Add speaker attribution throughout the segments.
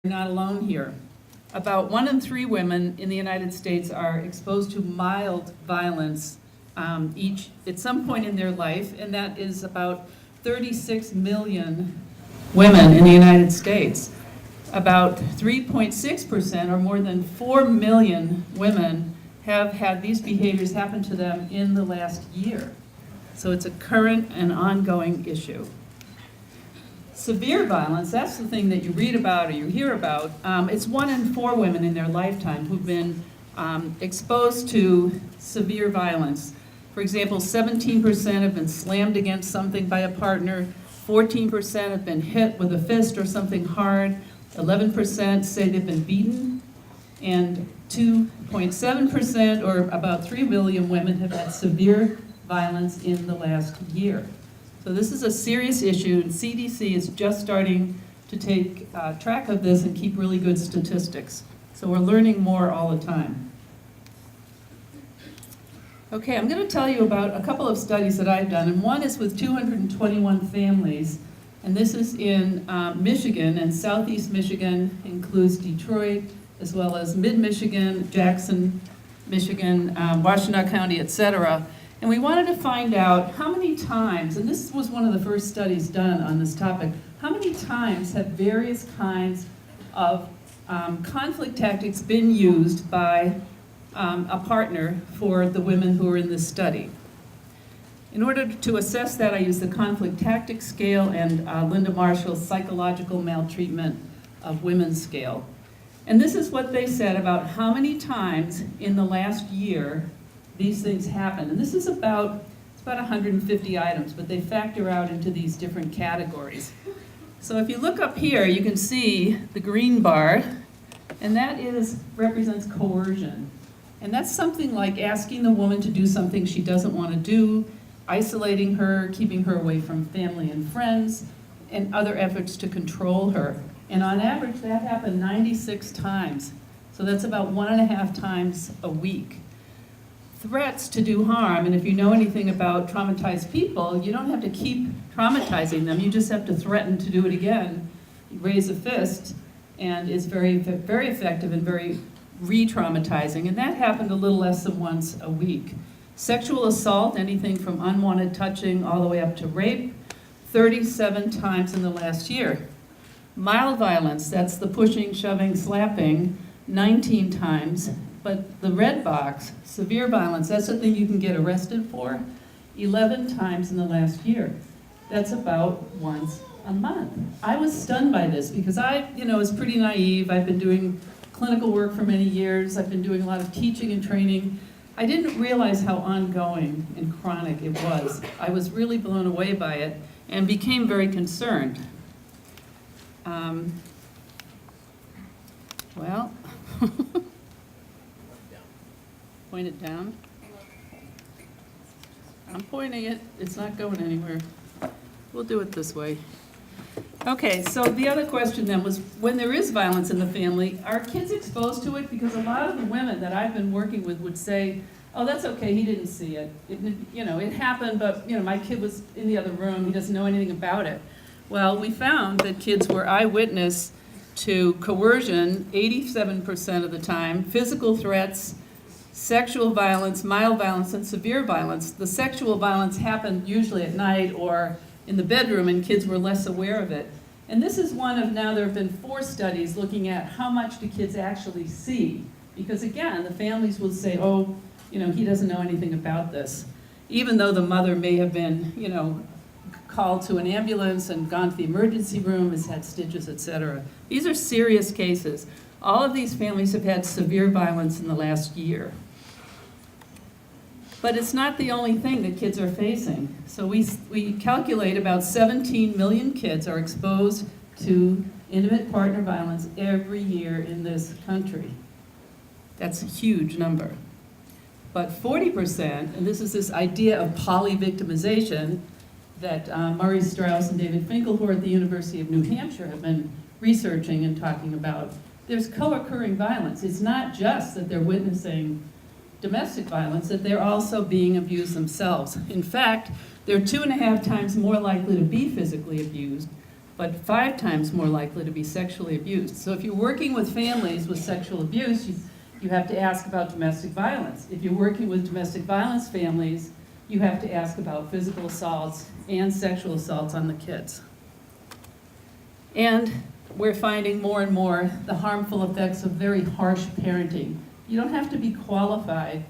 Speaker 1: not alone here. About 1 in 3 women in the United States are exposed to mild violence each at some point in their life, and that is about 36 million women in the United States. About 3.6%, or more than 4 million women, have had these behaviors happen to them in the last year. So it's a current and ongoing issue. Severe violence, that's the thing that you read about or you hear about. It's 1 in 4 women in their lifetime who've been exposed to severe violence. For example, 17% have been slammed against something by a partner, 14% have been hit with a fist or something hard, 11% say they've been beaten, and 2.7%, or about 3 million women, have had severe violence in the last year. So this is a serious issue, and CDC is just starting to take track of this and keep really good statistics. So we're learning more all the time. Okay, I'm going to tell you about a couple of studies that I've done, and one is with 221 families, and this is in Michigan, and Southeast Michigan includes Detroit, as well as Mid-Michigan, Jackson, Michigan, Washtenaw County, etc. And we wanted to find out how many times, and this was one of the first studies done on this topic, how many times have various kinds of conflict tactics been used by a partner for the women who are in this study. In order to assess that, I used the conflict tactics scale and Linda Marshall's psychological maltreatment of women scale. And this is what they said about how many times in the last year these things happen. And this is about 150 items, but they factor out into these different categories. So if you look up here, you can see the green bar, and that represents coercion. And that's something like asking the woman to do something she doesn't want to do, isolating her, keeping her away from family and friends, and other efforts to control her. And on average, that happened 96 times. So that's about 1.5 times a week. Threats to do harm, and if you know anything about traumatized people, you don't have to keep traumatizing them, you just have to threaten to do it again. You raise a fist, and it's very, very effective and very re-traumatizing, and that happened a little less than once a week. Sexual assault, anything from unwanted touching all the way up to rape, 37 times in the last year. Mild violence, that's the pushing, shoving, slapping, 19 times. But the red box, severe violence, that's the thing you can get arrested for, 11 times in the last year. That's about once a month. I was stunned by this because I, was pretty naive. I've been doing clinical work for many years. I've been doing a lot of teaching and training. I didn't realize how ongoing and chronic it was. I was really blown away by it and became very concerned. Point it down. I'm pointing it. It's not going anywhere. We'll do it this way. Okay, so the other question then was, when there is violence in the family, are kids exposed to it? Because a lot of the women that I've been working with would say, oh, that's okay, he didn't see it. It happened, but my kid was in the other room, he doesn't know anything about it. Well, we found that kids were eyewitness to coercion 87% of the time, physical threats, sexual violence, mild violence, and severe violence. The sexual violence happened usually at night or in the bedroom, and kids were less aware of it. And this is one of, now there have been 4 studies looking at how much do kids actually see. Because again, the families will say, oh, he doesn't know anything about this. Even though the mother may have been, called to an ambulance and gone to the emergency room, has had stitches, etc. These are serious cases. All of these families have had severe violence in the last year. But it's not the only thing that kids are facing. So we calculate about 17 million kids are exposed to intimate partner violence every year in this country. That's a huge number. But 40%, and this is this idea of polyvictimization that Murray Strauss and David Finkelhor at the University of New Hampshire have been researching and talking about. There's co-occurring violence. It's not just that they're witnessing domestic violence, that they're also being abused themselves. In fact, they're 2.5 times more likely to be physically abused but 5 times more likely to be sexually abused. So if you're working with families with sexual abuse, you have to ask about domestic violence. If you're working with domestic violence families, you have to ask about physical assaults and sexual assaults on the kids. And we're finding more and more the harmful effects of very harsh parenting. You don't have to be qualified,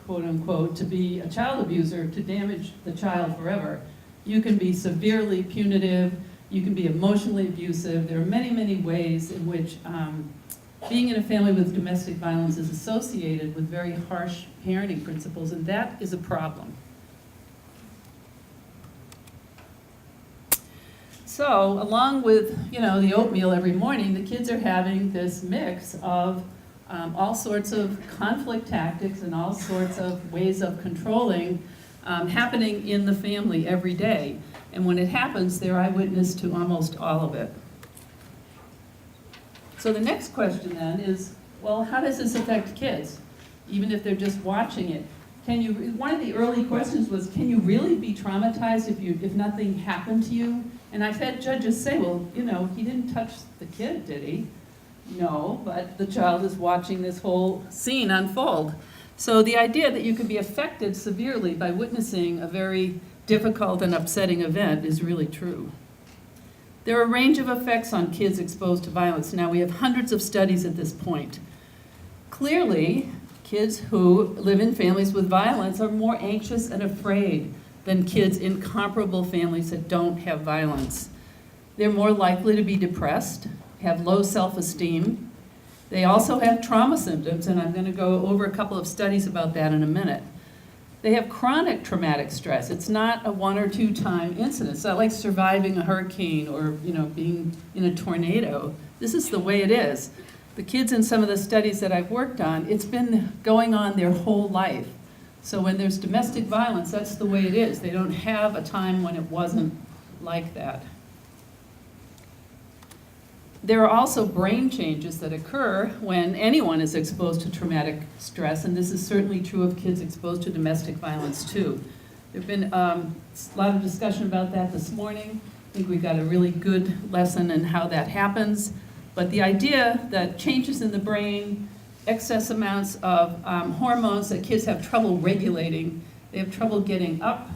Speaker 1: quote unquote, to be a child abuser to damage the child forever. You can be severely punitive, you can be emotionally abusive. There are many, many ways in which being in a family with domestic violence is associated with very harsh parenting principles, and that is a problem. So, along with, the oatmeal every morning, the kids are having this mix of all sorts of conflict tactics and all sorts of ways of controlling happening in the family every day. And when it happens, they're eyewitness to almost all of it. So the next question then is, well, how does this affect kids, even if they're just watching it? One of the early questions was, can you really be traumatized if nothing happened to you? And I've had judges say, well, he didn't touch the kid, did he? No, but the child is watching this whole scene unfold. So the idea that you can be affected severely by witnessing a very difficult and upsetting event is really true. There are a range of effects on kids exposed to violence. Now, we have hundreds of studies at this point. Clearly, kids who live in families with violence are more anxious and afraid than kids in comparable families that don't have violence. They're more likely to be depressed, have low self-esteem. They also have trauma symptoms, and I'm going to go over a couple of studies about that in a minute. They have chronic traumatic stress. It's not a 1 or 2 time incident. It's not like surviving a hurricane or being in a tornado. This is the way it is. The kids in some of the studies that I've worked on, it's been going on their whole life. So when there's domestic violence, that's the way it is. They don't have a time when it wasn't like that. There are also brain changes that occur when anyone is exposed to traumatic stress, and this is certainly true of kids exposed to domestic violence too. There have been a lot of discussion about that this morning. I think we got a really good lesson in how that happens. But the idea that changes in the brain, excess amounts of hormones that kids have trouble regulating, they have trouble getting up,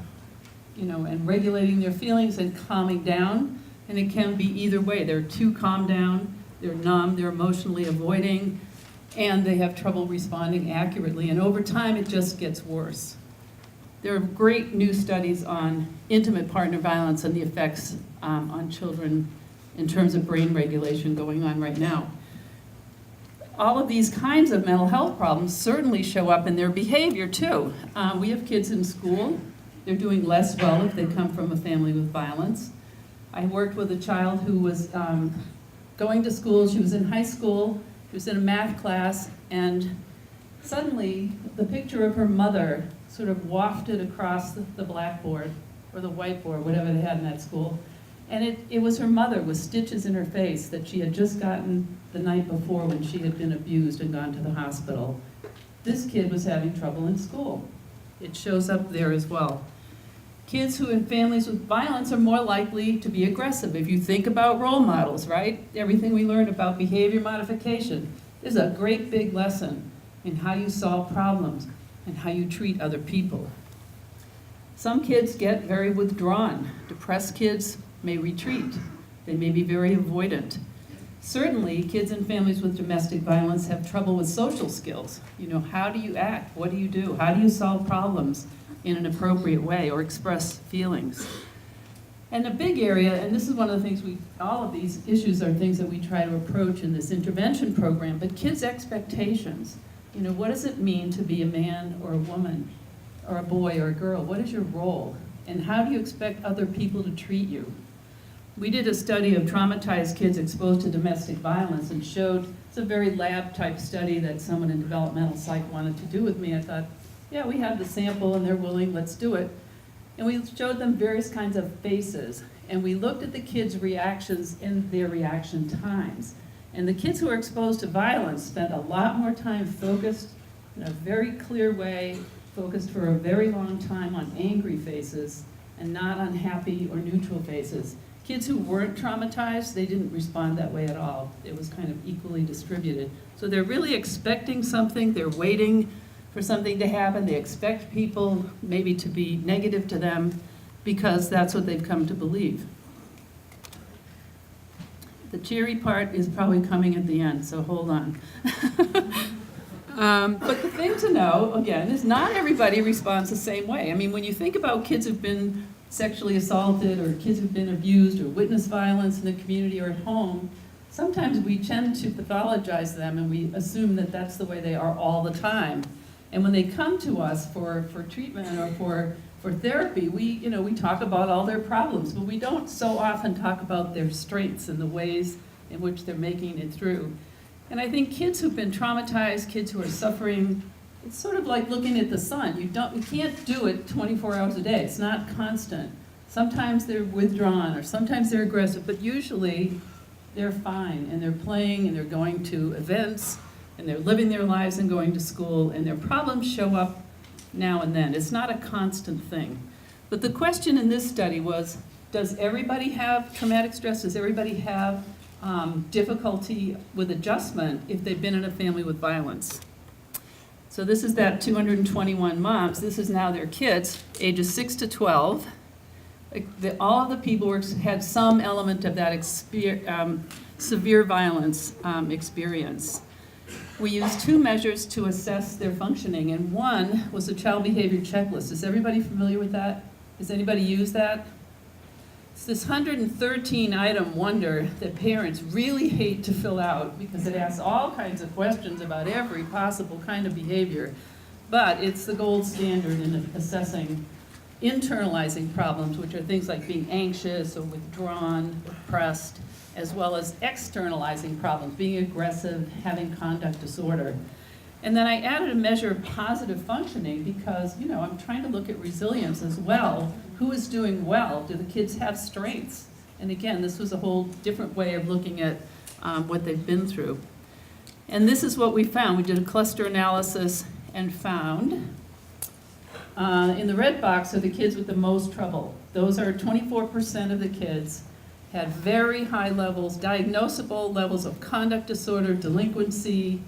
Speaker 1: and regulating their feelings and calming down. And it can be either way. They're too calmed down, they're numb, they're emotionally avoiding, and they have trouble responding accurately. And over time, it just gets worse. There are great new studies on intimate partner violence and the effects on children in terms of brain regulation going on right now. All of these kinds of mental health problems certainly show up in their behavior too. We have kids in school. They're doing less well if they come from a family with violence. I worked with a child who was going to school. She was in high school. She was in a math class, and suddenly the picture of her mother sort of wafted across the blackboard or the whiteboard, whatever they had in that school. And it was her mother with stitches in her face that she had just gotten the night before when she had been abused and gone to the hospital. This kid was having trouble in school. It shows up there as well. Kids who in families with violence are more likely to be aggressive. If you think about role models, right? Everything we learned about behavior modification is a great big lesson in how you solve problems and how you treat other people. Some kids get very withdrawn. Depressed kids may retreat. They may be very avoidant. Certainly, kids in families with domestic violence have trouble with social skills. How do you act? What do you do? How do you solve problems in an appropriate way or express feelings? And a big area, and this is one of the things all of these issues are things that we try to approach in this intervention program, but kids' expectations. What does it mean to be a man or a woman or a boy or a girl? What is your role? And how do you expect other people to treat you? We did a study of traumatized kids exposed to domestic violence and showed, it's a very lab-type study that someone in developmental psych wanted to do with me. I thought, yeah, we have the sample and they're willing, let's do it. And we showed them various kinds of faces. And we looked at the kids' reactions in their reaction times. And the kids who were exposed to violence spent a lot more time focused in a very clear way, focused for a very long time on angry faces and not on happy or neutral faces. Kids who weren't traumatized, they didn't respond that way at all. It was kind of equally distributed. So they're really expecting something, they're waiting for something to happen, they expect people maybe to be negative to them because that's what they've come to believe. The cheery part is probably coming at the end, so hold on. But the thing to know, again, is not everybody responds the same way. I mean, when you think about kids who've been sexually assaulted or kids who've been abused or witnessed violence in the community or at home, sometimes we tend to pathologize them and we assume that that's the way they are all the time. And when they come to us for treatment or for therapy, we talk about all their problems, but we don't so often talk about their strengths and the ways in which they're making it through. And I think kids who've been traumatized, kids who are suffering, it's sort of like looking at the sun. You can't do it 24 hours a day. It's not constant. Sometimes they're withdrawn or sometimes they're aggressive, but usually they're fine and they're playing and they're going to events and they're living their lives and going to school, and their problems show up now and then. It's not a constant thing. But the question in this study was, does everybody have traumatic stress? Does everybody have difficulty with adjustment if they've been in a family with violence? So this is that 221 moms. This is now their kids, ages 6 to 12. All of the people had some element of that severe violence experience. We used 2 measures to assess their functioning, and one was a child behavior checklist. Is everybody familiar with that? Has anybody used that? It's this 113-item wonder that parents really hate to fill out because it asks all kinds of questions about every possible kind of behavior. But it's the gold standard in assessing internalizing problems, which are things like being anxious or withdrawn, depressed, as well as externalizing problems, being aggressive, having conduct disorder. And then I added a measure of positive functioning because, I'm trying to look at resilience as well. Who is doing well? Do the kids have strengths? And again, this was a whole different way of looking at what they've been through. And this is what we found. We did a cluster analysis and found in the red box are the kids with the most trouble. Those are 24% of the kids had very high levels, diagnosable levels of conduct disorder, delinquency,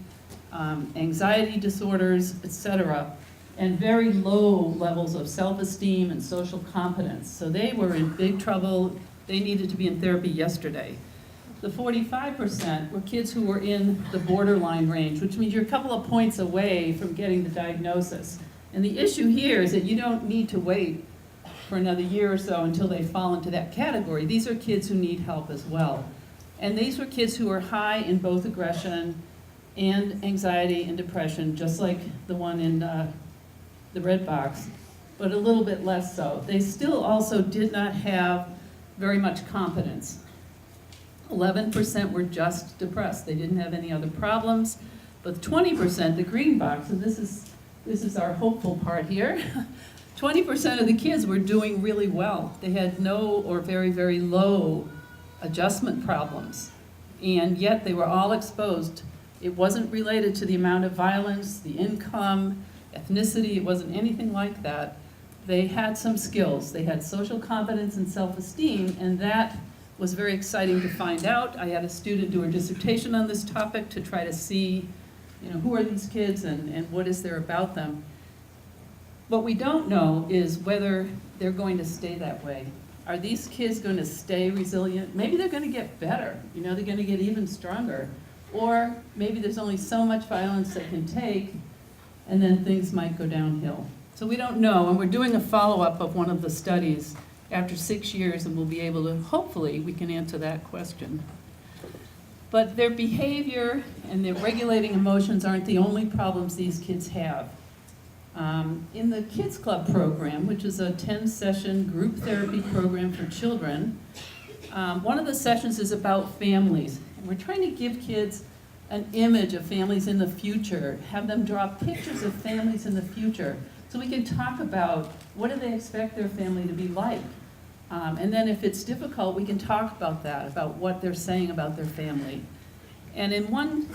Speaker 1: anxiety disorders, etc., and very low levels of self-esteem and social competence. So they were in big trouble. They needed to be in therapy yesterday. The 45% were kids who were in the borderline range, which means you're a couple of points away from getting the diagnosis. And the issue here is that you don't need to wait for another year or so until they fall into that category. These are kids who need help as well. And these were kids who were high in both aggression and anxiety and depression, just like the one in the red box, but a little bit less so. They still also did not have very much competence. 11% were just depressed. They didn't have any other problems, but 20%, the green box, and this is our hopeful part here, 20% of the kids were doing really well. They had no or very, very low adjustment problems, and yet they were all exposed. It wasn't related to the amount of violence, the income, ethnicity, it wasn't anything like that. They had some skills. They had social competence and self-esteem, and that was very exciting to find out. I had a student do a dissertation on this topic to try to see, who are these kids and what is there about them. What we don't know is whether they're going to stay that way. Are these kids going to stay resilient? Maybe they're going to get better. They're going to get even stronger. Or maybe there's only so much violence they can take, and then things might go downhill. So we don't know, and we're doing a follow-up of one of the studies after 6 years, and we'll be able to, hopefully, we can answer that question. But their behavior and their regulating emotions aren't the only problems these kids have. In the Kids Club program, which is a 10-session group therapy program for children, one of the sessions is about families. And we're trying to give kids an image of families in the future, have them draw pictures of families in the future, so we can talk about what do they expect their family to be like. And then if it's difficult, we can talk about that, about what they're saying about their family. And in one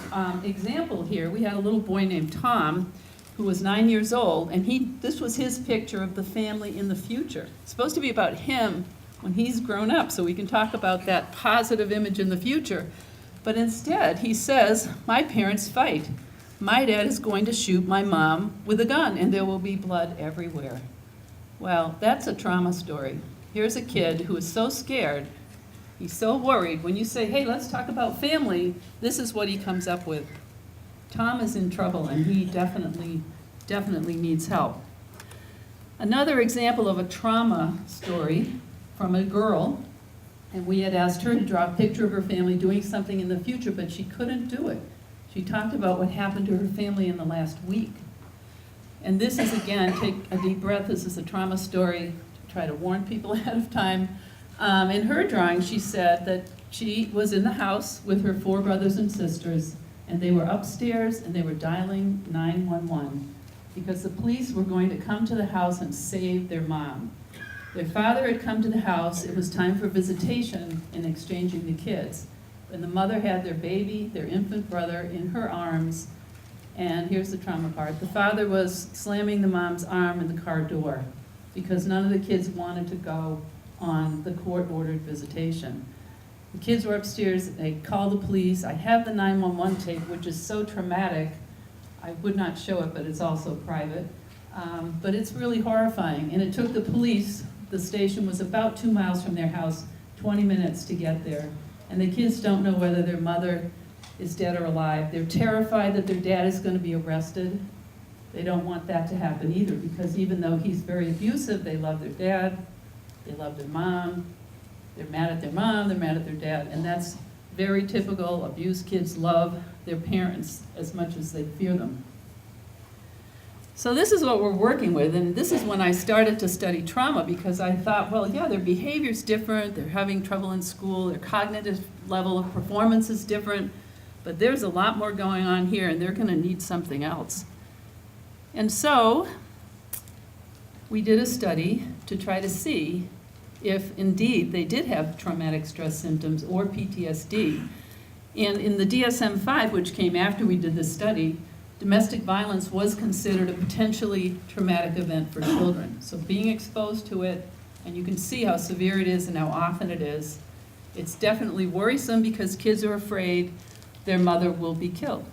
Speaker 1: example here, we had a little boy named Tom who was 9 years old, and this was his picture of the family in the future. It's supposed to be about him when he's grown up, so we can talk about that positive image in the future. But instead, he says, my parents fight. My dad is going to shoot my mom with a gun, and there will be blood everywhere. Well, that's a trauma story. Here's a kid who is so scared, he's so worried. When you say, hey, let's talk about family, this is what he comes up with. Tom is in trouble, and he definitely needs help. Another example of a trauma story from a girl, and we had asked her to draw a picture of her family doing something in the future, but she couldn't do it. She talked about what happened to her family in the last week. And this is, again, take a deep breath, this is a trauma story, to try to warn people ahead of time. In her drawing, she said that she was in the house with her 4 brothers and sisters, and they were upstairs and they were dialing 911 because the police were going to come to the house and save their mom. Their father had come to the house, it was time for visitation and exchanging the kids. And the mother had their baby, their infant brother, in her arms, and here's the trauma part. The father was slamming the mom's arm in the car door because none of the kids wanted to go on the court-ordered visitation. The kids were upstairs, they called the police. I have the 911 tape, which is so traumatic. I would not show it, but it's also private. But it's really horrifying, and it took the police, the station was about 2 miles from their house, 20 minutes to get there. And the kids don't know whether their mother is dead or alive. They're terrified that their dad is going to be arrested. They don't want that to happen either, because even though he's very abusive, they love their dad, they love their mom, they're mad at their mom, they're mad at their dad, and that's very typical. Abused kids love their parents as much as they fear them. So this is what we're working with, and this is when I started to study trauma, because I thought, well, yeah, their behavior's different, they're having trouble in school, their cognitive level of performance is different, but there's a lot more going on here, and they're gonna need something else. And so we did a study to try to see if indeed they did have traumatic stress symptoms or PTSD. And in the DSM-5, which came after we did this study, domestic violence was considered a potentially traumatic event for children. So being exposed to it, and you can see how severe it is and how often it is, it's definitely worrisome because kids are afraid their mother will be killed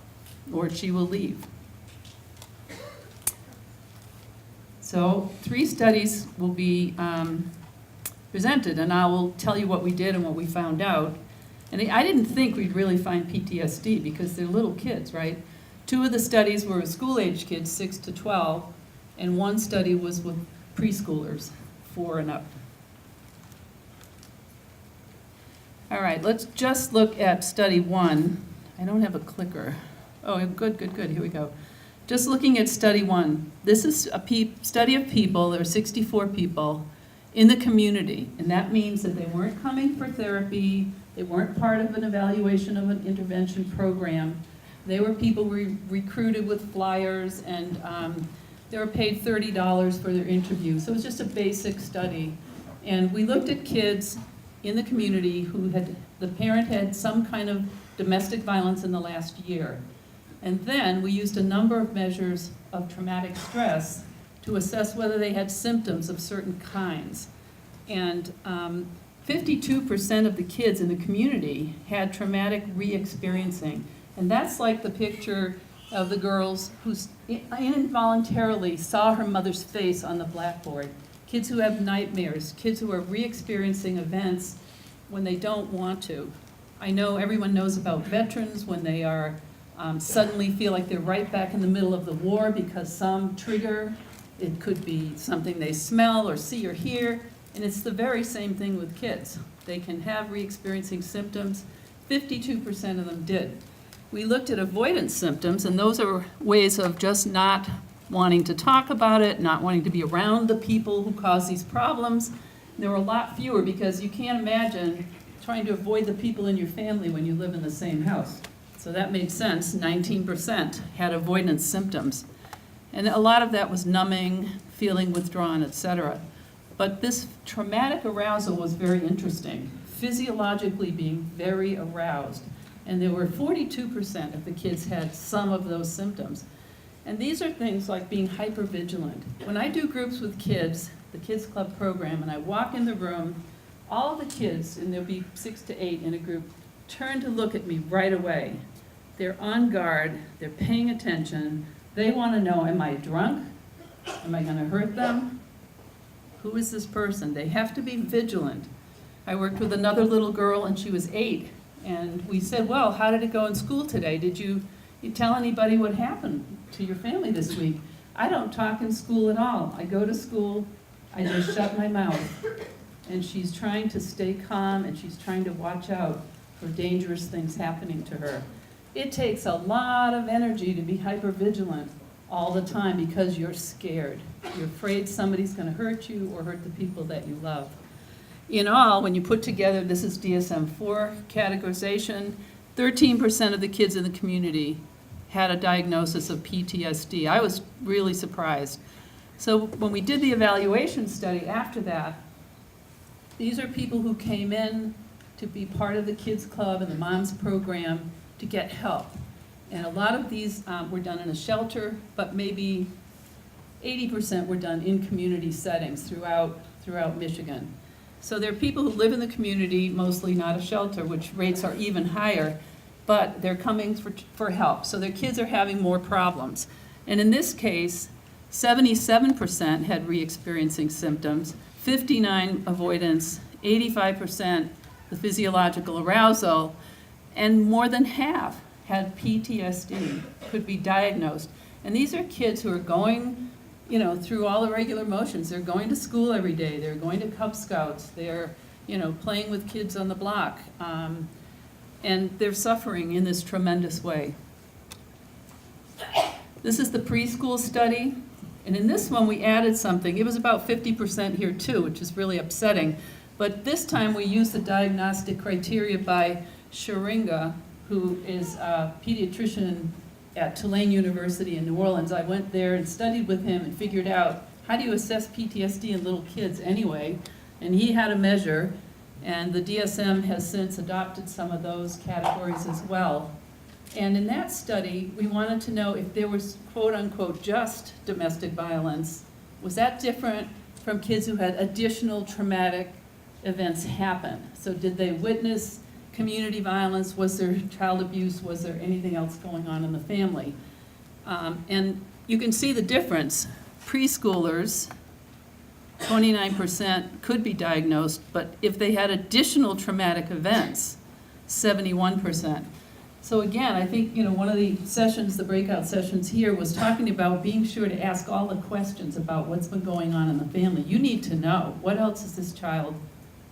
Speaker 1: or she will leave. So 3 studies will be presented, and I will tell you what we did and what we found out. And I didn't think we'd really find PTSD because they're little kids, right? 2 of the studies were with school-age kids, 6 to 12, and 1 study was with preschoolers, 4 and up. All right, let's just look at study 1. I don't have a clicker. Oh, good, here we go. Just looking at study 1. This is a study of people, there are 64 people, in the community, and that means that they weren't coming for therapy, they weren't part of an evaluation of an intervention program. They were people recruited with flyers, and they were paid $30 for their interview. So it was just a basic study. And we looked at kids in the community who the parent had some kind of domestic violence in the last year. And then we used a number of measures of traumatic stress to assess whether they had symptoms of certain kinds. And 52% of the kids in the community had traumatic re-experiencing. And that's like the picture of the girls who involuntarily saw her mother's face on the blackboard. Kids who have nightmares, kids who are re-experiencing events when they don't want to. I know everyone knows about veterans when they are suddenly feel like they're right back in the middle of the war because some trigger. It could be something they smell or see or hear, and it's the very same thing with kids. They can have re-experiencing symptoms. 52% of them did. We looked at avoidance symptoms, and those are ways of just not wanting to talk about it, not wanting to be around the people who cause these problems. There were a lot fewer because you can't imagine trying to avoid the people in your family when you live in the same house. So that made sense. 19% had avoidance symptoms. And a lot of that was numbing, feeling withdrawn, etc. But this traumatic arousal was very interesting, physiologically being very aroused. And there were 42% of the kids had some of those symptoms. And these are things like being hypervigilant. When I do groups with kids, the Kids Club program, and I walk in the room, all the kids, and there'll be 6 to 8 in a group, turn to look at me right away. They're on guard, they're paying attention, they want to know, am I drunk? Am I going to hurt them? Who is this person? They have to be vigilant. I worked with another little girl and she was 8, and we said, well, how did it go in school today? Did you tell anybody what happened to your family this week? I don't talk in school at all. I go to school, I just shut my mouth. And she's trying to stay calm and she's trying to watch out for dangerous things happening to her. It takes a lot of energy to be hypervigilant all the time because you're scared. You're afraid somebody's going to hurt you or hurt the people that you love. In all, when you put together, this is DSM-4 categorization, 13% of the kids in the community had a diagnosis of PTSD. I was really surprised. So when we did the evaluation study after that, these are people who came in to be part of the kids club and the moms program to get help. And a lot of these were done in a shelter, but maybe 80% were done in community settings throughout Michigan. So there are people who live in the community, mostly not a shelter, which rates are even higher, but they're coming for help. So their kids are having more problems. And in this case, 77% had re-experiencing symptoms, 59% avoidance, 85% the physiological arousal, and more than half had PTSD, could be diagnosed. And these are kids who are going, through all the regular motions. They're going to school every day. They're going to Cub Scouts. They're, playing with kids on the block. And they're suffering in this tremendous way. This is the preschool study. And in this one, we added something. It was about 50% here too, which is really upsetting. But this time we used the diagnostic criteria by Sharinga, who is a pediatrician at Tulane University in New Orleans. I went there and studied with him and figured out, how do you assess PTSD in little kids anyway? And he had a measure, and the DSM has since adopted some of those categories as well. And in that study, we wanted to know if there was, quote unquote, just domestic violence. Was that different from kids who had additional traumatic events happen? So did they witness community violence? Was there child abuse? Was there anything else going on in the family? And you can see the difference. Preschoolers, 29% could be diagnosed, but if they had additional traumatic events, 71%. So again, I think, one of the sessions, the breakout sessions here, was talking about being sure to ask all the questions about what's been going on in the family. You need to know, what else is this child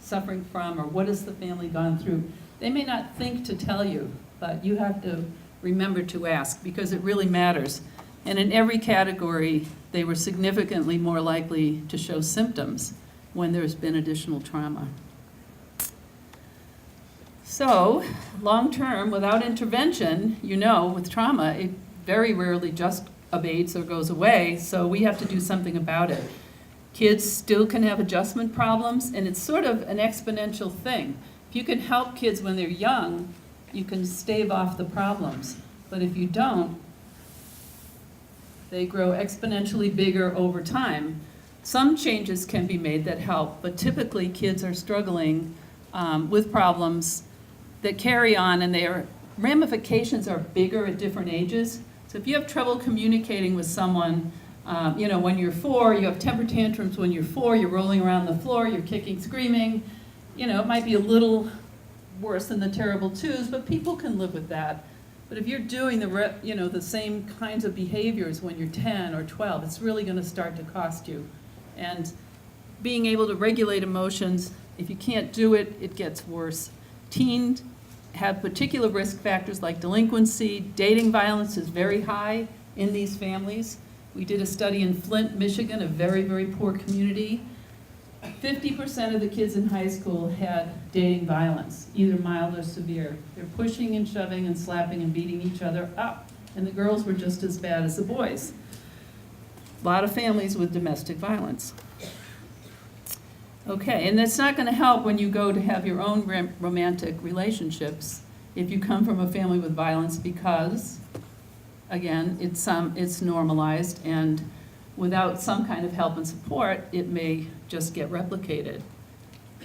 Speaker 1: suffering from, or what has the family gone through? They may not think to tell you, but you have to remember to ask because it really matters. And in every category, they were significantly more likely to show symptoms when there's been additional trauma. So, long-term, without intervention, with trauma, it very rarely just abates or goes away, so we have to do something about it. Kids still can have adjustment problems, and it's sort of an exponential thing. If you can help kids when they're young, you can stave off the problems. But if you don't, they grow exponentially bigger over time. Some changes can be made that help, but typically kids are struggling with problems that carry on, and their ramifications are bigger at different ages. So if you have trouble communicating with someone, when you're 4, you have temper tantrums when you're 4, you're rolling around the floor, you're kicking, screaming, it might be a little worse than the terrible 2s, but people can live with that. But if you're doing the same kinds of behaviors when you're 10 or 12, it's really going to start to cost you. And being able to regulate emotions, if you can't do it, it gets worse. Teens have particular risk factors like delinquency. Dating violence is very high in these families. We did a study in Flint, Michigan, a very, very poor community. 50% of the kids in high school had dating violence, either mild or severe. They're pushing and shoving and slapping and beating each other up, and the girls were just as bad as the boys. A lot of families with domestic violence. Okay, and that's not going to help when you go to have your own romantic relationships if you come from a family with violence because, again, it's normalized, and without some kind of help and support, it may just get replicated.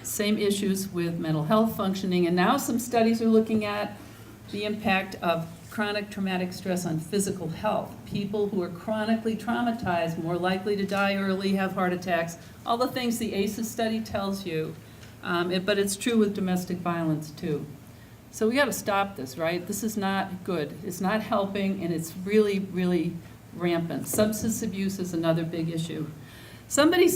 Speaker 1: Same issues with mental health functioning, and now some studies are looking at the impact of chronic traumatic stress on physical health. People who are chronically traumatized, more likely to die early, have heart attacks, all the things the ACEs study tells you, but it's true with domestic violence too. So we got to stop this, right? This is not good. It's not helping, and it's really, really rampant. Substance abuse is another big issue. Somebody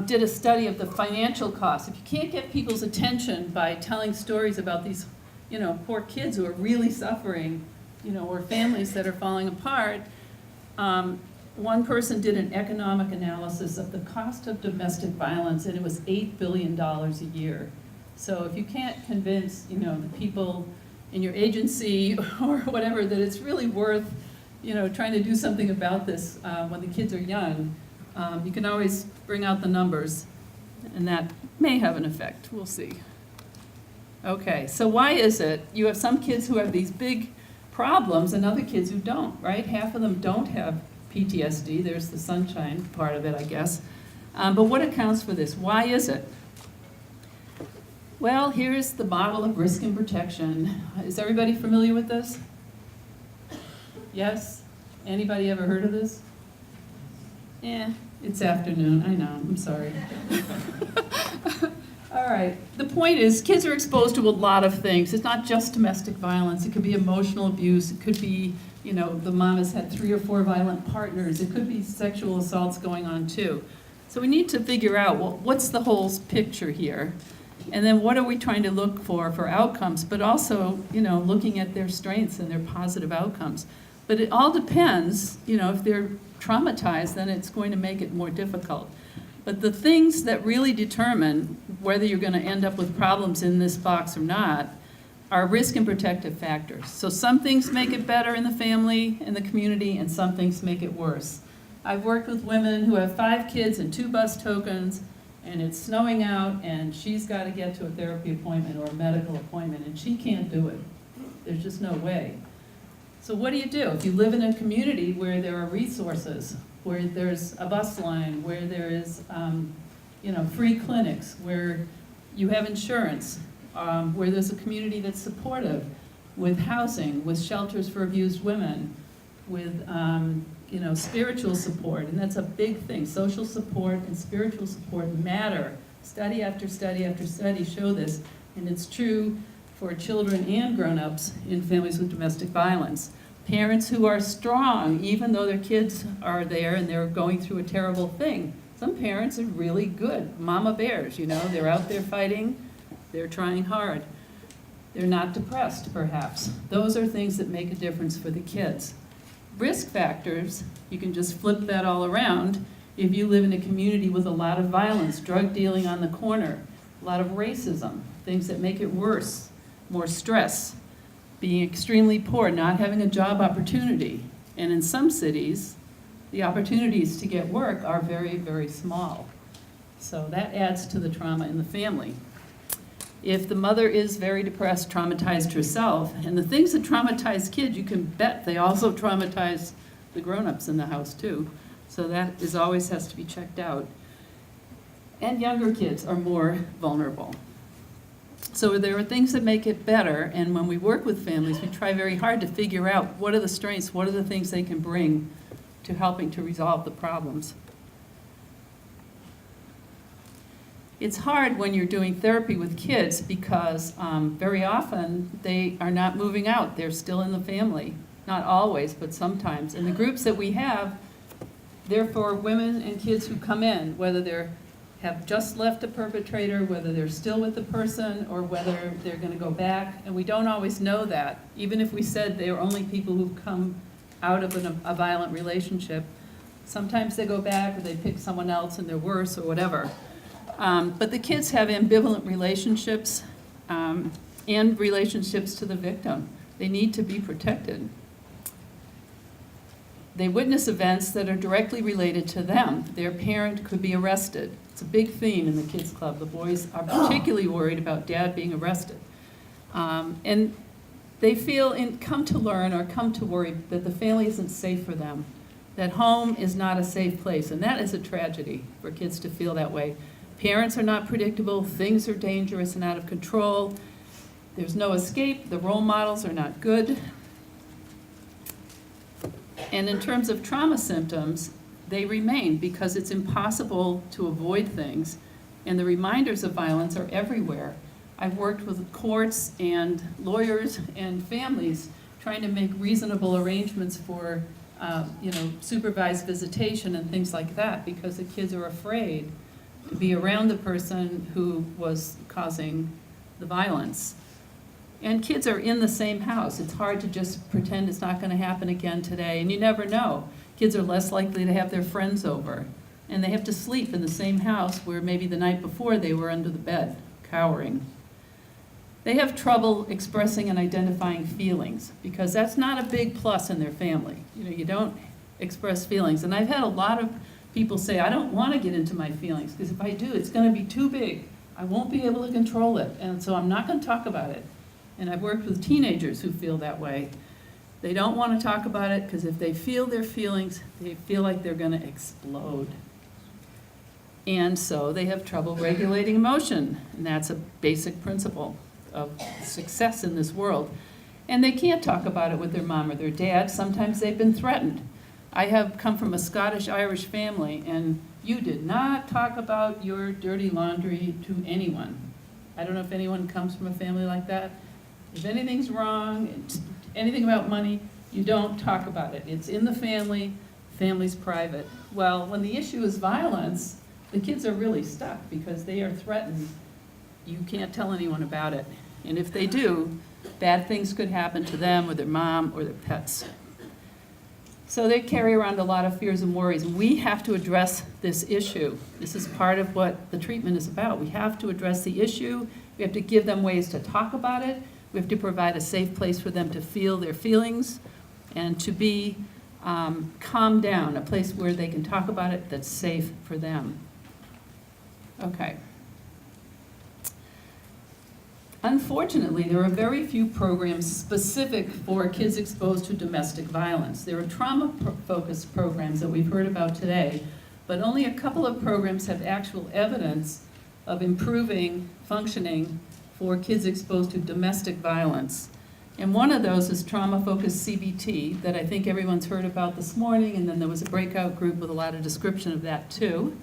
Speaker 1: did a study of the financial costs. If you can't get people's attention by telling stories about these, poor kids who are really suffering, or families that are falling apart, one person did an economic analysis of the cost of domestic violence, and it was $8 billion a year. So if you can't convince, the people in your agency or whatever that it's really worth, trying to do something about this when the kids are young, you can always bring out the numbers, and that may have an effect. We'll see. Okay, so why is it you have some kids who have these big problems and other kids who don't, right? Half of them don't have PTSD. There's the sunshine part of it, I guess. But what accounts for this? Why is it? Well, here's the model of risk and protection. Is everybody familiar with this? Yes? Anybody ever heard of this? It's afternoon, I know, I'm sorry. All right, the point is kids are exposed to a lot of things. It's not just domestic violence. It could be emotional abuse. It could be, the mom has had 3 or 4 violent partners. It could be sexual assaults going on too. So we need to figure out, well, what's the whole picture here? And then what are we trying to look for outcomes, but also, looking at their strengths and their positive outcomes. But it all depends, if they're traumatized, then it's going to make it more difficult. But the things that really determine whether you're going to end up with problems in this box or not are risk and protective factors. So some things make it better in the family and the community, and some things make it worse. I've worked with women who have 5 kids and 2 bus tokens, and it's snowing out, and she's got to get to a therapy appointment or a medical appointment, and she can't do it. There's just no way. So what do? If you live in a community where there are resources, where there's a bus line, where there is, free clinics, where you have insurance, where there's a community that's supportive, with housing, with shelters for abused women, with, spiritual support, and that's a big thing. Social support and spiritual support matter. Study after study after study show this, and it's true for children and grown-ups in families with domestic violence. Parents who are strong, even though their kids are there and they're going through a terrible thing. Some parents are really good, mama bears, they're out there fighting, they're trying hard. They're not depressed, perhaps. Those are things that make a difference for the kids. Risk factors, you can just flip that all around. If you live in a community with a lot of violence, drug dealing on the corner, a lot of racism, things that make it worse, more stress, being extremely poor, not having a job opportunity. And in some cities, the opportunities to get work are very, very small. So that adds to the trauma in the family. If the mother is very depressed, traumatized herself, and the things that traumatize kids, you can bet they also traumatize the grown-ups in the house too. So that always has to be checked out. And younger kids are more vulnerable. So there are things that make it better, and when we work with families, we try very hard to figure out what are the strengths, what are the things they can bring to helping to resolve the problems. It's hard when you're doing therapy with kids because very often they are not moving out. They're still in the family. Not always, but sometimes. And the groups that we have, they're for women and kids who come in, whether they have just left a perpetrator, whether they're still with the person, or whether they're going to go back. And we don't always know that. Even if we said they are only people who've come out of a violent relationship, sometimes they go back or they pick someone else and they're worse or whatever. But the kids have ambivalent relationships and relationships to the victim. They need to be protected. They witness events that are directly related to them. Their parent could be arrested. It's a big theme in the kids club. The boys are particularly worried about dad being arrested. And they feel come to learn or come to worry that the family isn't safe for them, that home is not a safe place. And that is a tragedy for kids to feel that way. Parents are not predictable, things are dangerous and out of control. There's no escape, the role models are not good. And in terms of trauma symptoms, they remain because it's impossible to avoid things, and the reminders of violence are everywhere. I've worked with courts and lawyers and families trying to make reasonable arrangements for supervised visitation and things like that, because the kids are afraid to be around the person who was causing the violence. And kids are in the same house. It's hard to just pretend it's not going to happen again today, and you never know. Kids are less likely to have their friends over, and they have to sleep in the same house where maybe the night before they were under the bed, cowering. They have trouble expressing and identifying feelings, because that's not a big plus in their family. You don't express feelings. And I've had a lot of people say, I don't want to get into my feelings, because if I do, it's going to be too big. I won't be able to control it, and so I'm not going to talk about it. And I've worked with teenagers who feel that way. They don't want to talk about it because if they feel their feelings, they feel like they're going to explode. And so they have trouble regulating emotion, and that's a basic principle of success in this world. And they can't talk about it with their mom or their dad. Sometimes they've been threatened. I have come from a Scottish-Irish family, and you did not talk about your dirty laundry to anyone. I don't know if anyone comes from a family like that. If anything's wrong, anything about money, you don't talk about it. It's in the family, family's private. Well, when the issue is violence, the kids are really stuck because they are threatened. You can't tell anyone about it. And if they do, bad things could happen to them or their mom or their pets. So they carry around a lot of fears and worries. We have to address this issue. This is part of what the treatment is about. We have to address the issue. We have to give them ways to talk about it. We have to provide a safe place for them to feel their feelings and to be calmed down, a place where they can talk about it that's safe for them. Okay. Unfortunately, there are very few programs specific for kids exposed to domestic violence. There are trauma-focused programs that we've heard about today, but only a couple of programs have actual evidence of improving functioning for kids exposed to domestic violence. And one of those is trauma-focused CBT that I think everyone's heard about this morning, and then there was a breakout group with a lot of description of that too.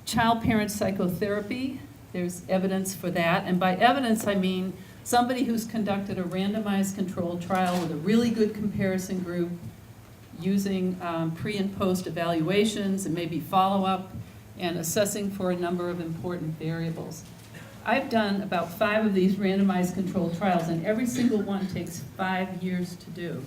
Speaker 1: Child-parent psychotherapy, there's evidence for that. And by evidence, I mean somebody who's conducted a randomized controlled trial with a really good comparison group using pre and post evaluations and maybe follow-up and assessing for a number of important variables. I've done about 5 of these randomized controlled trials, and every single one takes 5 years to do,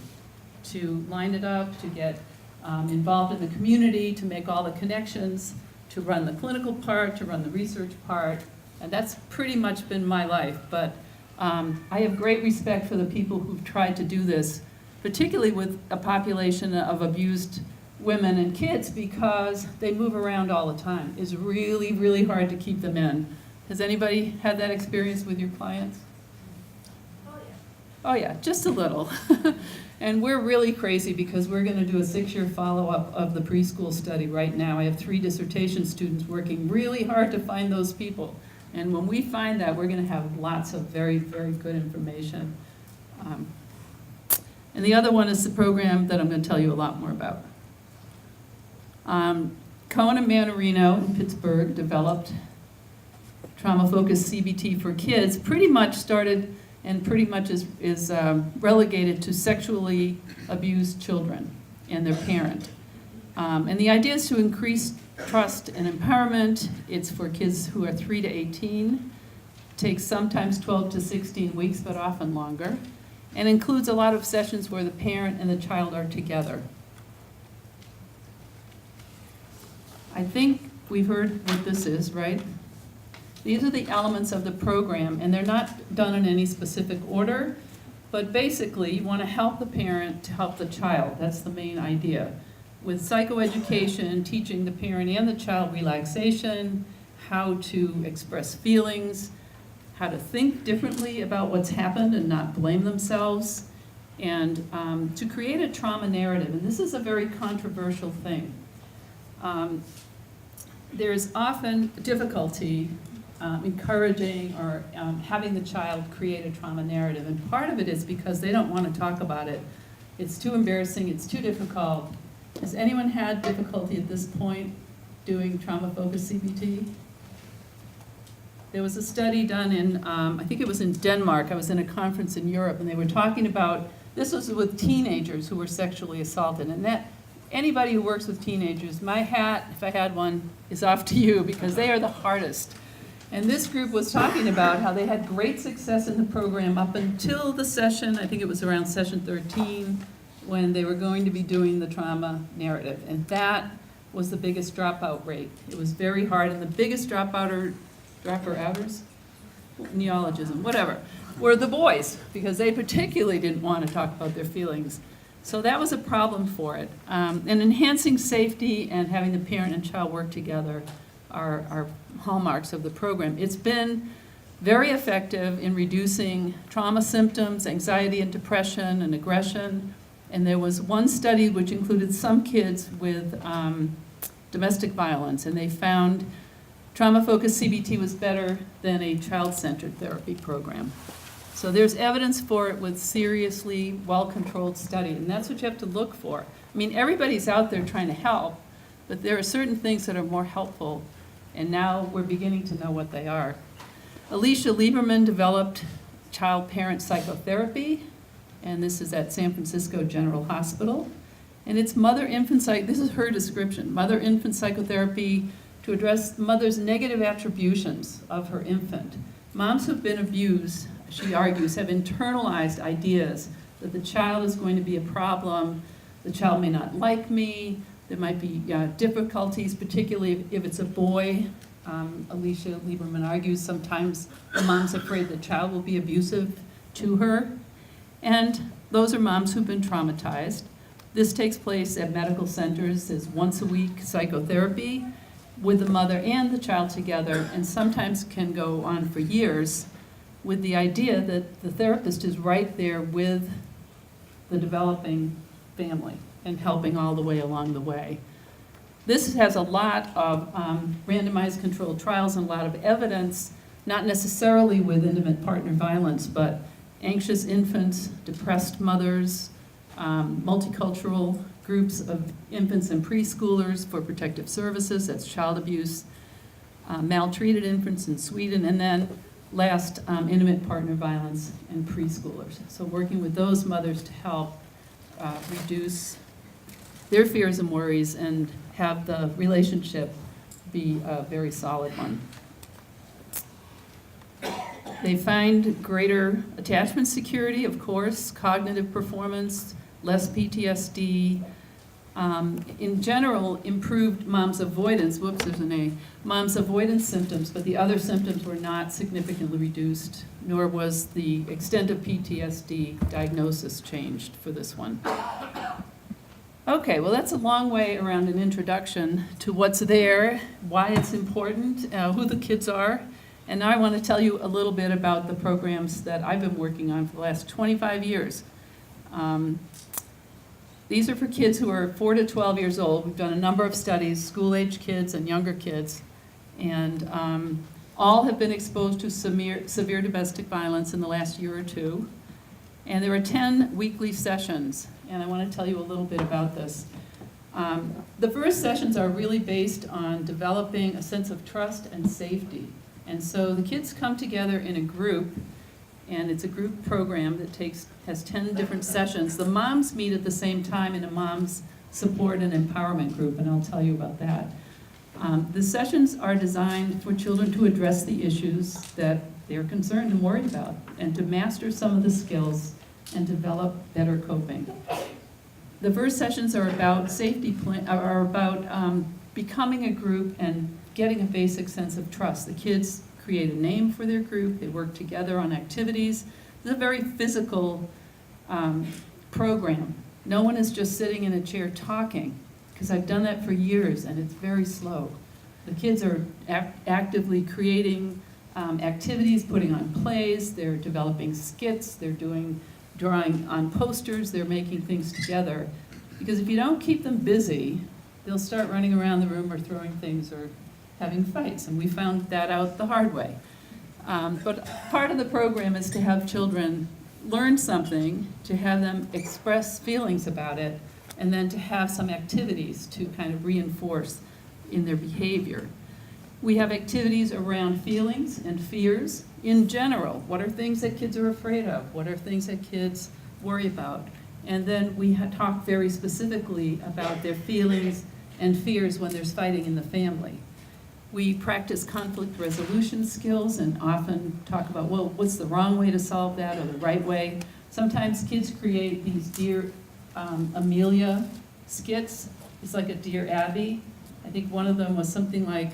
Speaker 1: to line it up, to get involved in the community, to make all the connections, to run the clinical part, to run the research part, and that's pretty much been my life. But I have great respect for the people who've tried to do this, particularly with a population of abused women and kids, because they move around all the time. It's really, really hard to keep them in. Has anybody had that experience with your clients? Oh yeah, just a little. And we're really crazy because we're going to do a 6-year follow-up of the preschool study right now. I have 3 dissertation students working really hard to find those people. And when we find that, we're going to have lots of very, very good information. And the other one is the program that I'm going to tell you a lot more about. Cohen and Manarino in Pittsburgh developed trauma-focused CBT for kids, pretty much started and pretty much is relegated to sexually abused children and their parent. And the idea is to increase trust and empowerment. It's for kids who are 3 to 18. Takes sometimes 12 to 16 weeks, but often longer. And includes a lot of sessions where the parent and the child are together. I think we've heard what this is, right? These are the elements of the program, and they're not done in any specific order, but basically you want to help the parent to help the child. That's the main idea. With psychoeducation, teaching the parent and the child relaxation, how to express feelings, how to think differently about what's happened and not blame themselves, and to create a trauma narrative. And this is a very controversial thing. there's often difficulty encouraging or having the child create a trauma narrative. And part of it is because they don't want to talk about it. It's too embarrassing, it's too difficult. Has anyone had difficulty at this point doing trauma-focused CBT? There was a study done in, I think it was in Denmark. I was in a conference in Europe, and they were talking about, this was with teenagers who were sexually assaulted. And that, anybody who works with teenagers, my hat, if I had one, is off to you, because they are the hardest. And this group was talking about how they had great success in the program up until the session, I think it was around session 13, when they were going to be doing the trauma narrative. And that was the biggest dropout rate. It was very hard, and the biggest dropouters, neologism, whatever, were the boys, because they particularly didn't want to talk about their feelings. So that was a problem for it. And enhancing safety and having the parent and child work together are hallmarks of the program. It's been very effective in reducing trauma symptoms, anxiety and depression and aggression. And there was one study which included some kids with domestic violence, and they found trauma-focused CBT was better than a child-centered therapy program. So there's evidence for it with seriously well-controlled study, and that's what you have to look for. I mean, everybody's out there trying to help, but there are certain things that are more helpful, and now we're beginning to know what they are. Alicia Lieberman developed child-parent psychotherapy, and this is at San Francisco General Hospital. And it's mother-infant this is her description, mother-infant psychotherapy to address mother's negative attributions of her infant. Moms who've been abused, she argues, have internalized ideas that the child is going to be a problem, the child may not like me, there might be difficulties, particularly if it's a boy. Alicia Lieberman argues sometimes the mom's afraid the child will be abusive to her. And those are moms who've been traumatized. This takes place at medical centers. There's once-a-week psychotherapy with the mother and the child together, and sometimes can go on for years, with the idea that the therapist is right there with the developing family and helping all the way along the way. This has a lot of randomized controlled trials and a lot of evidence, not necessarily with intimate partner violence, but anxious infants, depressed mothers, multicultural groups of infants and preschoolers for protective services, that's child abuse, maltreated infants in Sweden, and then last, intimate partner violence in preschoolers. So working with those mothers to help reduce their fears and worries and have the relationship be a very solid one. They find greater attachment security, of course, cognitive performance, less PTSD, in general, improved mom's avoidance, mom's avoidance symptoms, but the other symptoms were not significantly reduced, nor was the extent of PTSD diagnosis changed for this one. Okay, well, that's a long way around an introduction to what's there, why it's important, who the kids are. And now I want to tell you a little bit about the programs that I've been working on for the last 25 years. These are for kids who are 4 to 12 years old. We've done a number of studies, school-age kids and younger kids, and all have been exposed to severe domestic violence in the last year or two. And there are 10 weekly sessions, and I want to tell you a little bit about this. The first sessions are really based on developing a sense of trust and safety. And so the kids come together in a group, and it's a group program that has 10 different sessions. The moms meet at the same time in a mom's support and empowerment group, and I'll tell you about that. The sessions are designed for children to address the issues that they're concerned and worried about, and to master some of the skills and develop better coping. The first sessions are about becoming a group and getting a basic sense of trust. The kids create a name for their group, they work together on activities. It's a very physical program. No one is just sitting in a chair talking, because I've done that for years and it's very slow. The kids are actively creating activities, putting on plays, they're developing skits, they're drawing on posters, they're making things together. Because if you don't keep them busy, they'll start running around the room or throwing things or having fights, and we found that out the hard way. But part of the program is to have children learn something, to have them express feelings about it, and then to have some activities to kind of reinforce in their behavior. We have activities around feelings and fears in general. What are things that kids are afraid of? What are things that kids worry about? And then we talk very specifically about their feelings and fears when there's fighting in the family. We practice conflict resolution skills and often talk about, well, what's the wrong way to solve that or the right way? Sometimes kids create these Dear Amelia skits. It's like a Dear Abby. I think one of them was something like,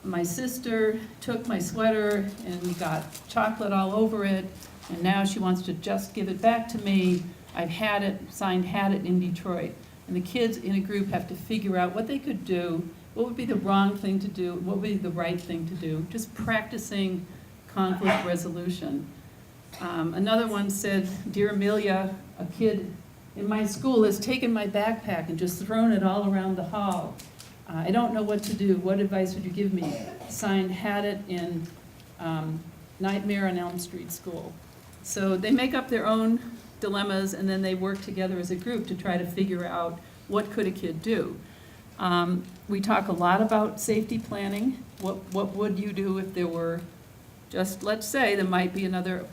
Speaker 1: my sister took my sweater and got chocolate all over it, and now she wants to just give it back to me. I've had it, signed had it in Detroit. And the kids in a group have to figure out what they could do, what would be the wrong thing to do, what would be the right thing to do, just practicing conflict resolution. Another one said, Dear Amelia, a kid in my school has taken my backpack and just thrown it all around the hall. I don't know what to do. What advice would you give me? Signed, had it in Nightmare on Elm Street School. So they make up their own dilemmas, and then they work together as a group to try to figure out what could a kid do. We talk a lot about safety planning. What would you do if there were, just let's say there might be another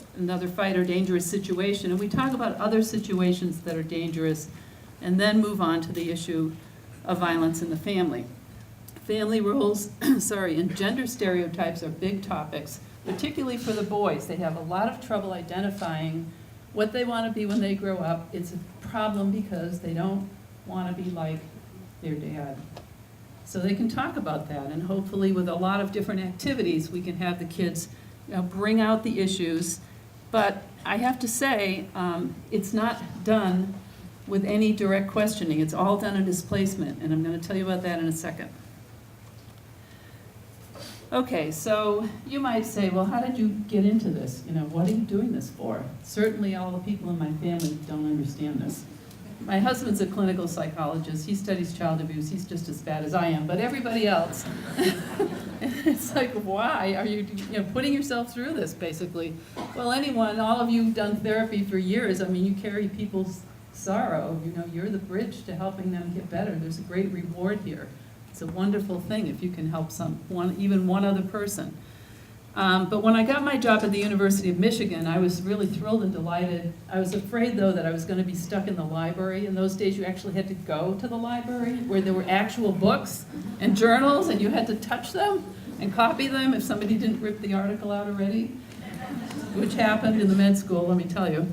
Speaker 1: fight or dangerous situation, and we talk about other situations that are dangerous, and then move on to the issue of violence in the family. Family roles, and gender stereotypes are big topics, particularly for the boys. They have a lot of trouble identifying what they want to be when they grow up. It's a problem because they don't want to be like their dad. So they can talk about that, and hopefully with a lot of different activities, we can have the kids bring out the issues. But I have to say, it's not done with any direct questioning. It's all done in displacement, and I'm going to tell you about that in a second. Okay, so you might say, well, how did you get into this? What are you doing this for? Certainly all the people in my family don't understand this. My husband's a clinical psychologist. He studies child abuse. He's just as bad as I am, but everybody else. It's like, why are you putting yourself through this, basically? Well, all of you have done therapy for years. I mean, you carry people's sorrow. You're the bridge to helping them get better. There's a great reward here. It's a wonderful thing if you can help even one other person. But when I got my job at the University of Michigan, I was really thrilled and delighted. I was afraid, though, that I was going to be stuck in the library. In those days, you actually had to go to the library where there were actual books and journals, and you had to touch them and copy them if somebody didn't rip the article out already, which happened in the med school, let me tell you.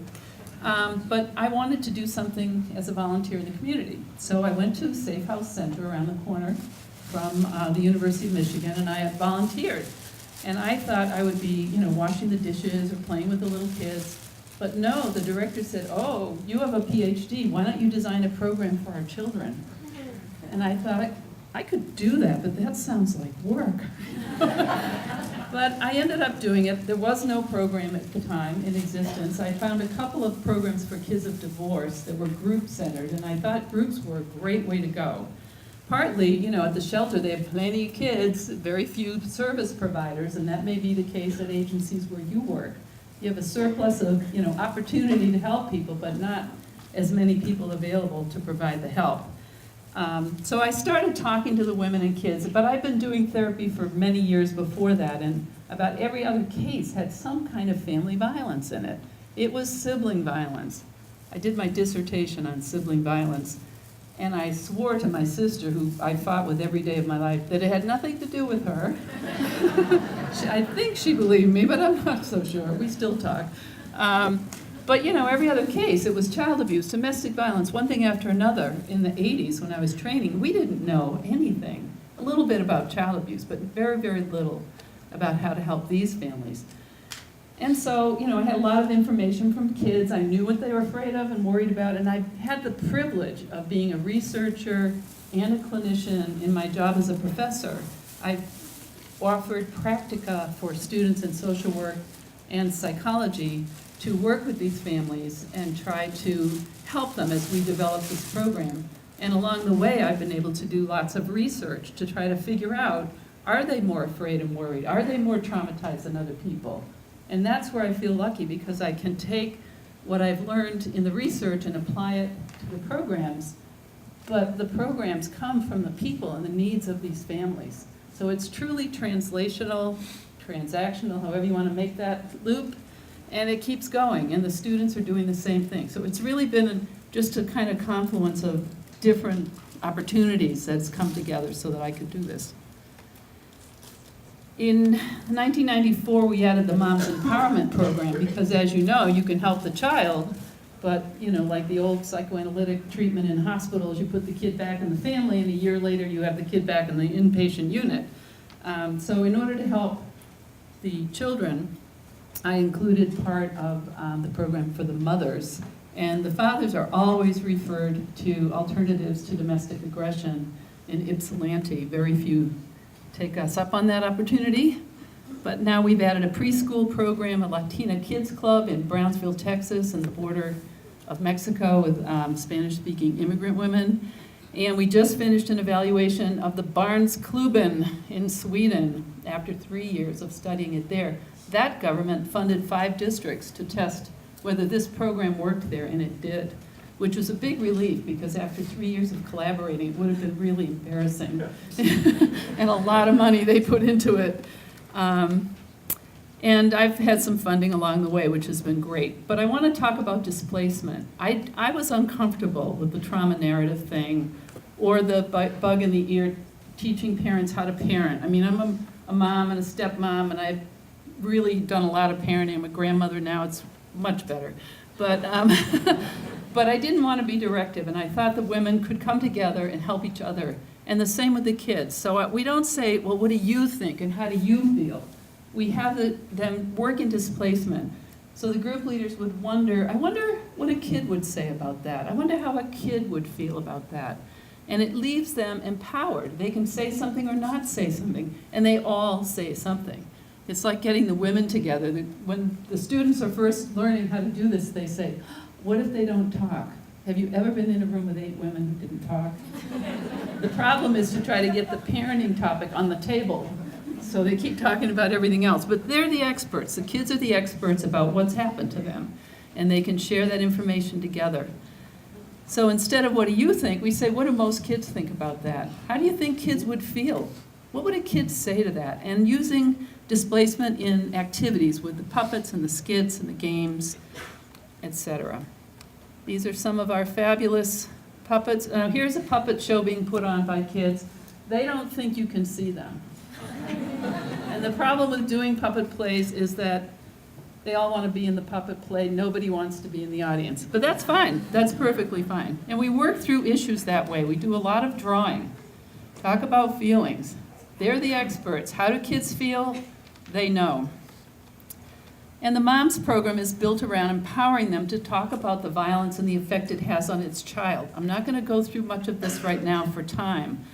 Speaker 1: But I wanted to do something as a volunteer in the community. So I went to Safe House Center around the corner from the University of Michigan, and I volunteered. And I thought I would be, washing the dishes or playing with the little kids. But no, the director said, oh, you have a PhD. Why don't you design a program for our children? And I thought, I could do that, but that sounds like work. But I ended up doing it. There was no program at the time in existence. I found a couple of programs for kids of divorce that were group-centered, and I thought groups were a great way to go. Partly, at the shelter, they have plenty of kids, very few service providers, and that may be the case at agencies where you work. You have a surplus of, opportunity to help people, but not as many people available to provide the help. So I started talking to the women and kids, but I've been doing therapy for many years before that, and about every other case had some kind of family violence in it. It was sibling violence. I did my dissertation on sibling violence, and I swore to my sister, who I fought with every day of my life, that it had nothing to do with her. I think she believed me, but I'm not so sure. We still talk. But every other case, it was child abuse, domestic violence, one thing after another. In the 80s, when I was training, we didn't know anything. A little bit about child abuse, but very, very little about how to help these families. And so, I had a lot of information from kids. I knew what they were afraid of and worried about, and I had the privilege of being a researcher and a clinician in my job as a professor. I offered practica for students in social work and psychology to work with these families and try to help them as we develop this program. And along the way, I've been able to do lots of research to try to figure out Are they more afraid and worried? Are they more traumatized than other people? And that's where I feel lucky, because I can take what I've learned in the research and apply it to the programs, but the programs come from the people and the needs of these families. So it's truly translational, transactional, however you want to make that loop, and it keeps going, and the students are doing the same thing. So it's really been just a kind of confluence of different opportunities that's come together so that I could do this. In 1994, we added the Moms Empowerment Program because, as you know, you can help the child, but, you know, like the old psychoanalytic treatment in hospitals, you put the kid back in the family, and a year later you have the kid back in the inpatient unit. So in order to help the children, I included part of the program for the mothers. And the fathers are always referred to alternatives to domestic aggression in Ypsilanti. Very few take us up on that opportunity. But now we've added a preschool program, a Latina Kids Club in Brownsville, Texas, on the border of Mexico with Spanish-speaking immigrant women. And we just finished an evaluation of the Barnskluben in Sweden after 3 years of studying it there. That government funded 5 districts to test whether this program worked there, and it did, which was a big relief, because after 3 years of collaborating, it would have been really embarrassing. And a lot of money they put into it. And I've had some funding along the way, which has been great. But I want to talk about displacement. I was uncomfortable with the trauma narrative thing, or the bug in the ear teaching parents how to parent. I mean, I'm a mom and a stepmom, and I've really done a lot of parenting. I'm a grandmother now. It's much better. But, but I didn't want to be directive, and I thought the women could come together and help each other. And the same with the kids. So we don't say, well, what do you think and how do you feel? We have them work in displacement. So the group leaders would wonder, I wonder what a kid would say about that. I wonder how a kid would feel about that. And it leaves them empowered. They can say something or not say something, and they all say something. It's like getting the women together. When the students are first learning how to do this, they say, what if they don't talk? Have you ever been in a room with 8 women who didn't talk? The problem is to try to get the parenting topic on the table. So they keep talking about everything else. But they're the experts. The kids are the experts about what's happened to them. And they can share that information together. So instead of what do you think, we say, what do most kids think about that? How do you think kids would feel? What would a kid say to that? And using displacement in activities with the puppets and the skits and the games, etc. These are some of our fabulous puppets. Here's a puppet show being put on by kids. They don't think you can see them. And the problem with doing puppet plays is that they all want to be in the puppet play. Nobody wants to be in the audience. But that's fine. That's perfectly fine. And we work through issues that way. We do a lot of drawing. Talk about feelings. They're the experts. How do kids feel? They know. And the MOMS program is built around empowering them to talk about the violence and the effect it has on its child. I'm not going to go through much of this right now for time,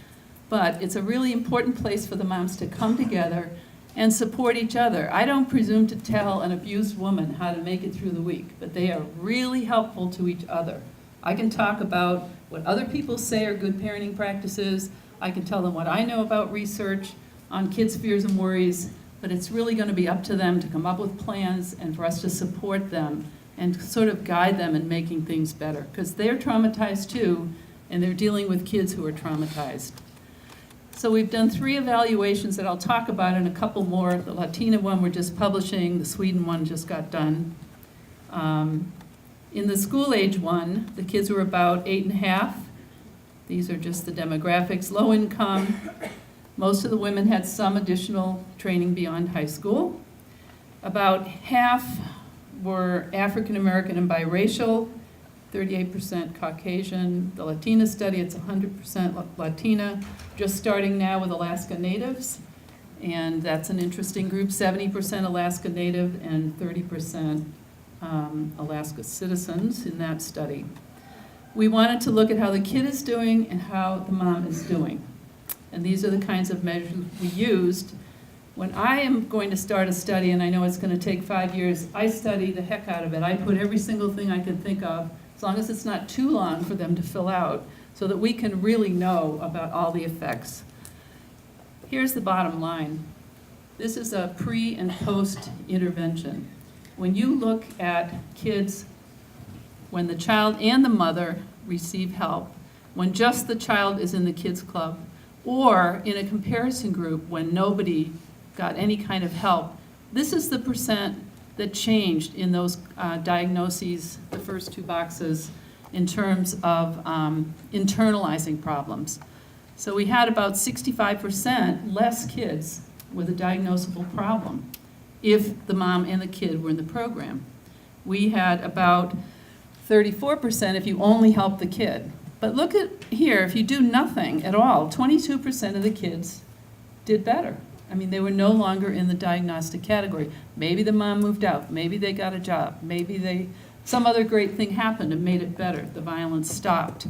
Speaker 1: but it's a really important place for the moms to come together and support each other. I don't presume to tell an abused woman how to make it through the week, but they are really helpful to each other. I can talk about what other people say are good parenting practices. I can tell them what I know about research on kids' fears and worries, but it's really going to be up to them to come up with plans and for us to support them and sort of guide them in making things better, because they're traumatized too, and they're dealing with kids who are traumatized. So we've done 3 evaluations that I'll talk about and a couple more. The Latina one we're just publishing, the Sweden one just got done. In the school age one, the kids were about 8.5. These are just the demographics. Low income. Most of the women had some additional training beyond high school. About half were African American and biracial, 38% Caucasian. The Latina study, it's 100% Latina, just starting now with Alaska Natives. And that's an interesting group, 70% Alaska Native and 30% Alaska citizens in that study. We wanted to look at how the kid is doing and how the mom is doing. And these are the kinds of measures we used. When I am going to start a study, and I know it's going to take 5 years, I study the heck out of it. I put every single thing I can think of, as long as it's not too long for them to fill out, so that we can really know about all the effects. Here's the bottom line. This is a pre and post intervention. When you look at kids, when the child and the mother receive help, when just the child is in the kids club, or in a comparison group when nobody got any kind of help, this is the percent that changed in those diagnoses, the first two boxes, in terms of internalizing problems. So we had about 65% less kids with a diagnosable problem if the mom and the kid were in the program. We had about 34% if you only help the kid. But look at here, if you do nothing at all, 22% of the kids did better. I mean, they were no longer in the diagnostic category. Maybe the mom moved out, maybe they got a job, maybe some other great thing happened and made it better. The violence stopped.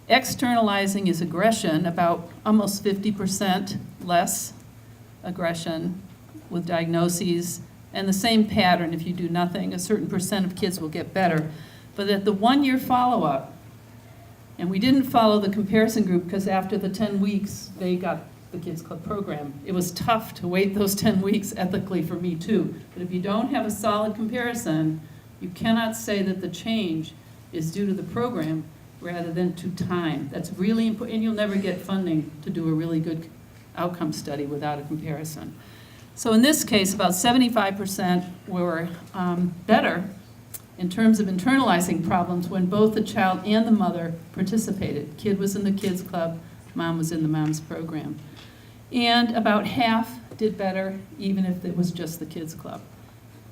Speaker 1: Externalizing is aggression, about almost 50% less aggression with diagnoses, and the same pattern. If you do nothing, a certain percent of kids will get better. But at the 1-year follow-up, and we didn't follow the comparison group because after the 10 weeks, they got the Kids Club program. It was tough to wait those 10 weeks ethically for me too. But if you don't have a solid comparison, you cannot say that the change is due to the program rather than to time. That's really important, and you'll never get funding to do a really good outcome study without a comparison. So in this case, about 75% were better in terms of internalizing problems when both the child and the mother participated. Kid was in the kids club, mom was in the mom's program. And about half did better even if it was just the kids club.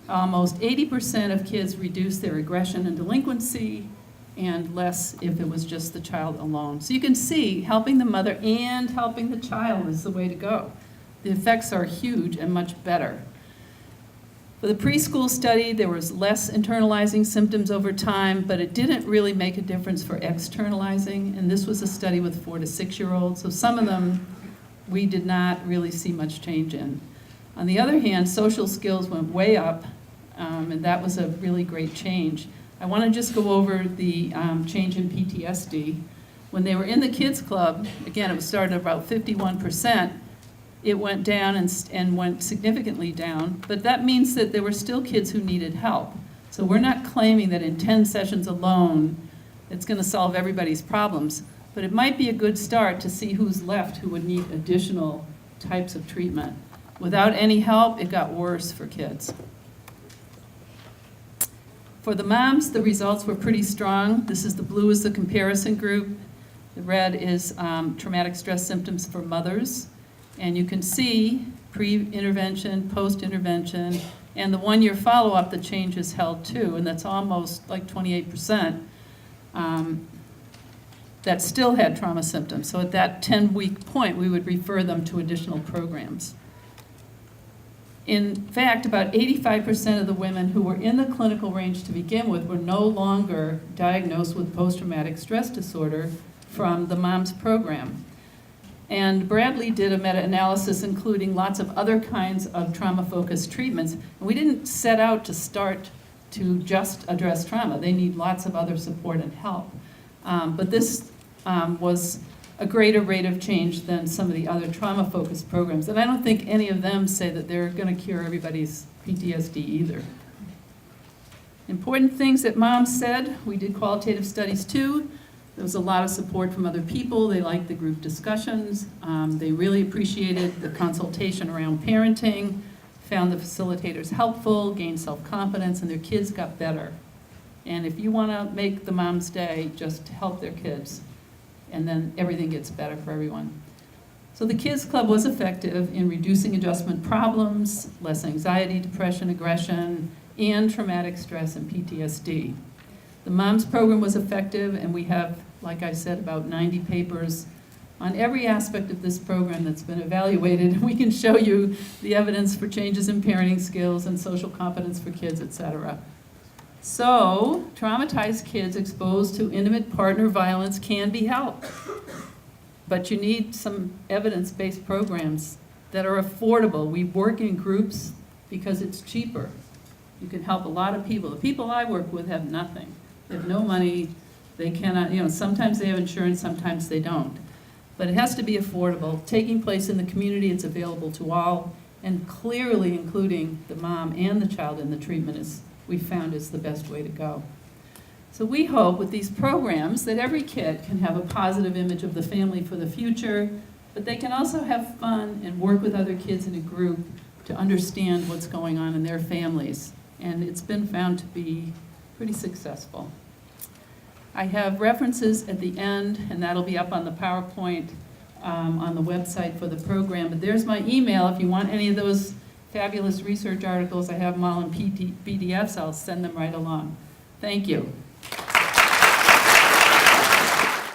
Speaker 1: Almost 80% of kids reduced their aggression and delinquency, and less if it was just the child alone. So you can see helping the mother and helping the child is the way to go. The effects are huge and much better. For the preschool study, there was less internalizing symptoms over time, but it didn't really make a difference for externalizing, and this was a study with 4 to 6-year-olds, so some of them we did not really see much change in. On the other hand, social skills went way up, and that was a really great change. I want to just go over the change in PTSD. When they were in the kids club, again, it started at about 51%. It went down and went significantly down, but that means that there were still kids who needed help. So we're not claiming that in 10 sessions alone, it's going to solve everybody's problems, but it might be a good start to see who's left who would need additional types of treatment. Without any help, it got worse for kids. For the moms, the results were pretty strong. This is the blue is the comparison group. The red is traumatic stress symptoms for mothers. And you can see pre-intervention, post-intervention, and the 1-year follow-up, the change is held too, and that's almost like 28% that still had trauma symptoms. So at that 10-week point, we would refer them to additional programs. In fact, about 85% of the women who were in the clinical range to begin with were no longer diagnosed with post-traumatic stress disorder from the MOMS program. And Bradley did a meta-analysis including lots of other kinds of trauma-focused treatments. And we didn't set out to start to just address trauma. They need lots of other support and help. But this was a greater rate of change than some of the other trauma-focused programs. And I don't think any of them say that they're going to cure everybody's PTSD either. Important things that moms said. We did qualitative studies too. There was a lot of support from other people. They liked the group discussions. They really appreciated the consultation around parenting, found the facilitators helpful, gained self-confidence, and their kids got better. And if you want to make the mom's day, just help their kids, and then everything gets better for everyone. So the Kids Club was effective in reducing adjustment problems, less anxiety, depression, aggression, and traumatic stress and PTSD. The MOMS program was effective, and we have, like I said, about 90 papers on every aspect of this program that's been evaluated. We can show you the evidence for changes in parenting skills and social competence for kids, etc. So, traumatized kids exposed to intimate partner violence can be helped. But you need some evidence-based programs that are affordable. We work in groups because it's cheaper. You can help a lot of people. The people I work with have nothing. They have no money. They cannot, sometimes they have insurance, sometimes they don't. But it has to be affordable, taking place in the community, it's available to all, and clearly including the mom and the child in the treatment is, we found, is the best way to go. So we hope with these programs that every kid can have a positive image of the family for the future, but they can also have fun and work with other kids in a group to understand what's going on in their families. And it's been found to be pretty successful. I have references at the end, and that'll be up on the PowerPoint on the website for the program. But there's my email. If you want any of those fabulous research articles, I have them all in PDFs. I'll send them right along. Thank you.